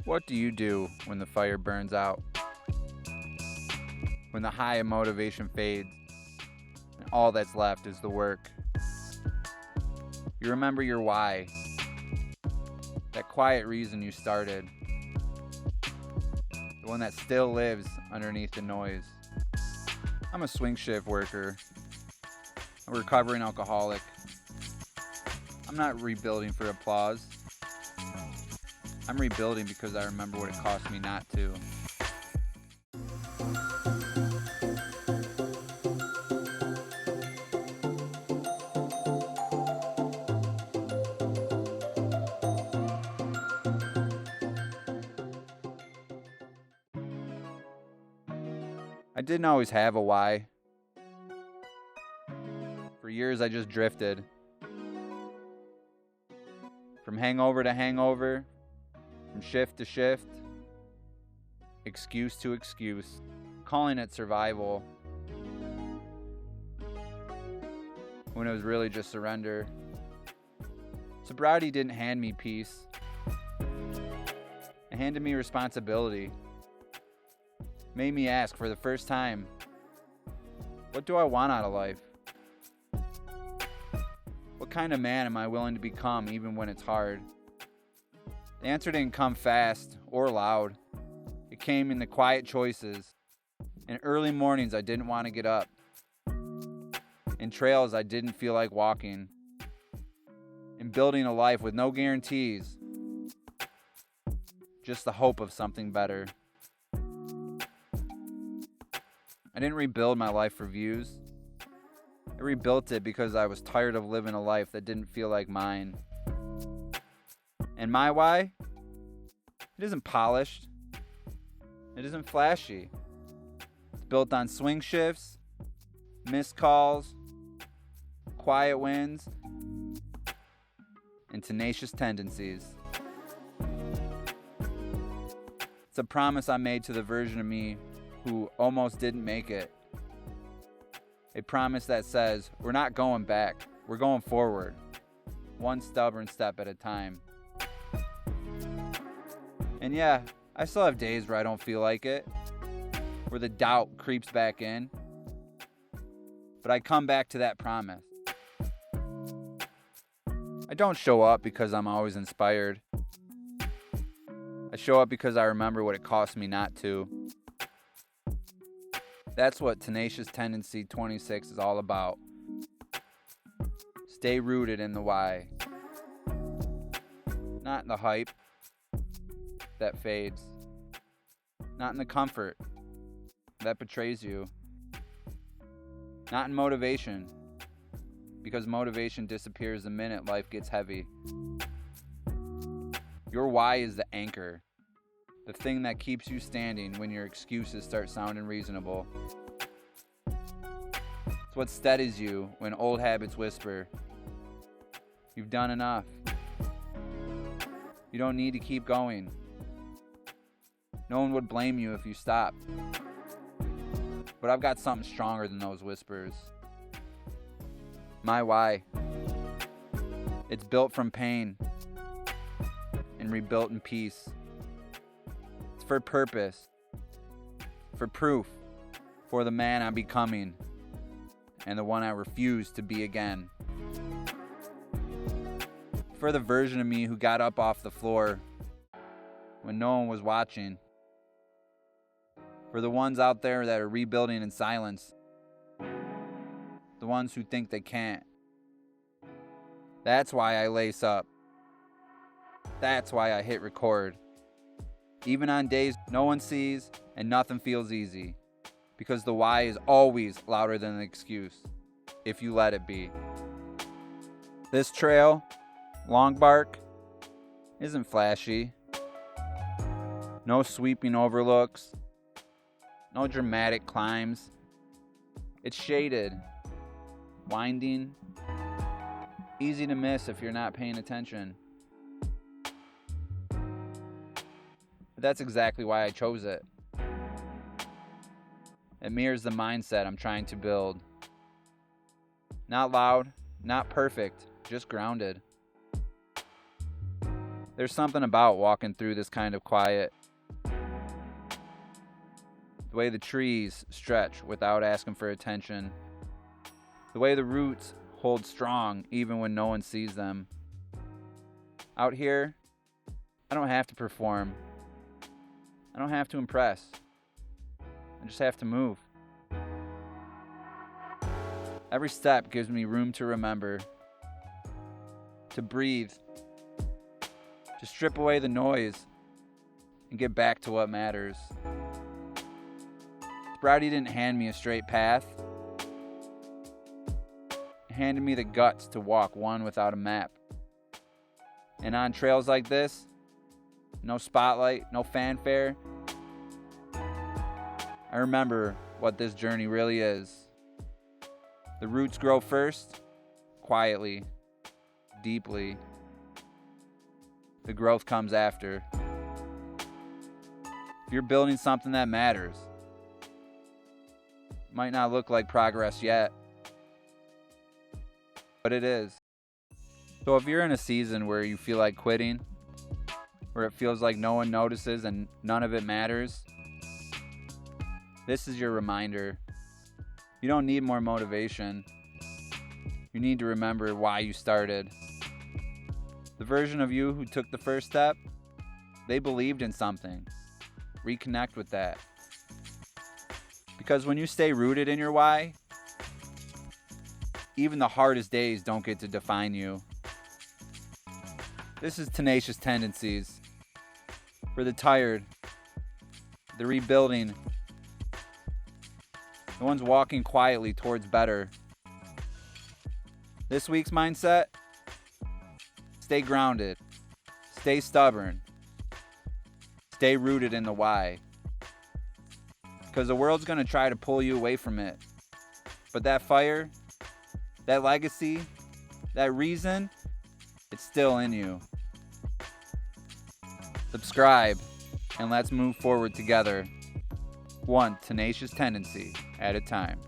What do you do when the fire burns out? When the high of motivation fades and all that's left is the work? You remember your why, that quiet reason you started, the one that still lives underneath the noise. I'm a swing shift worker, a recovering alcoholic. I'm not rebuilding for applause. I'm rebuilding because I remember what it cost me not to. I didn't always have a why. For years I just drifted. From hangover to hangover, from shift to shift, excuse to excuse, calling it survival when it was really just surrender. Sobriety didn't hand me peace. It handed me responsibility. Made me ask for the first time, what do I want out of life? What kind of man am I willing to become even when it's hard? The answer didn't come fast or loud. It came in the quiet choices. In early mornings I didn't want to get up. In trails I didn't feel like walking. In building a life with no guarantees. Just the hope of something better. I didn't rebuild my life for views. I rebuilt it because I was tired of living a life that didn't feel like mine. And my why? It isn't polished. It isn't flashy. It's built on swing shifts, missed calls, quiet wins, and tenacious tendencies. It's a promise I made to the version of me who almost didn't make it. A promise that says, we're not going back, we're going forward, one stubborn step at a time. And yeah, I still have days where I don't feel like it, where the doubt creeps back in, but I come back to that promise. I don't show up because I'm always inspired. I show up because I remember what it cost me not to. That's what Tenacious Tendency 26 is all about. Stay rooted in the why. Not in the hype that fades. Not in the comfort that betrays you. Not in motivation, because motivation disappears the minute life gets heavy. Your why is the anchor. The thing that keeps you standing when your excuses start sounding reasonable. It's what steadies you when old habits whisper, you've done enough. You don't need to keep going. No one would blame you if you stopped. But I've got something stronger than those whispers. My why. It's built from pain and rebuilt in peace. For purpose, for proof, for the man I'm becoming, and the one I refuse to be again. For the version of me who got up off the floor when no one was watching. For the ones out there that are rebuilding in silence. The ones who think they can't. That's why I lace up. That's why I hit record. Even on days no one sees and nothing feels easy. Because the why is always louder than the excuse, if you let it be. This trail, Long Bark, isn't flashy. No sweeping overlooks. No dramatic climbs. It's shaded, winding, easy to miss if you're not paying attention. But that's exactly why I chose it. It mirrors the mindset I'm trying to build. Not loud, not perfect, just grounded. There's something about walking through this kind of quiet. The way the trees stretch without asking for attention. The way the roots hold strong even when no one sees them. Out here, I don't have to perform. I don't have to impress. I just have to move. Every step gives me room to remember, to breathe, to strip away the noise and get back to what matters. Sobriety didn't hand me a straight path. It handed me the guts to walk one without a map. And on trails like this, no spotlight, no fanfare, I remember what this journey really is. The roots grow first, quietly, deeply. The growth comes after. If you're building something that matters, it might not look like progress yet, but it is. So if you're in a season where you feel like quitting, where it feels like no one notices and none of it matters, this is your reminder. You don't need more motivation. You need to remember why you started. The version of you who took the first step, they believed in something. Reconnect with that. Because when you stay rooted in your why, even the hardest days don't get to define you. This is Tenacious Tendencies. For the tired, the rebuilding, the ones walking quietly towards better. This week's mindset: stay grounded, stay stubborn, stay rooted in the why. Because the world's going to try to pull you away from it. But that fire, that legacy, that reason, it's still in you. Subscribe, and let's move forward together, one tenacious tendency at a time.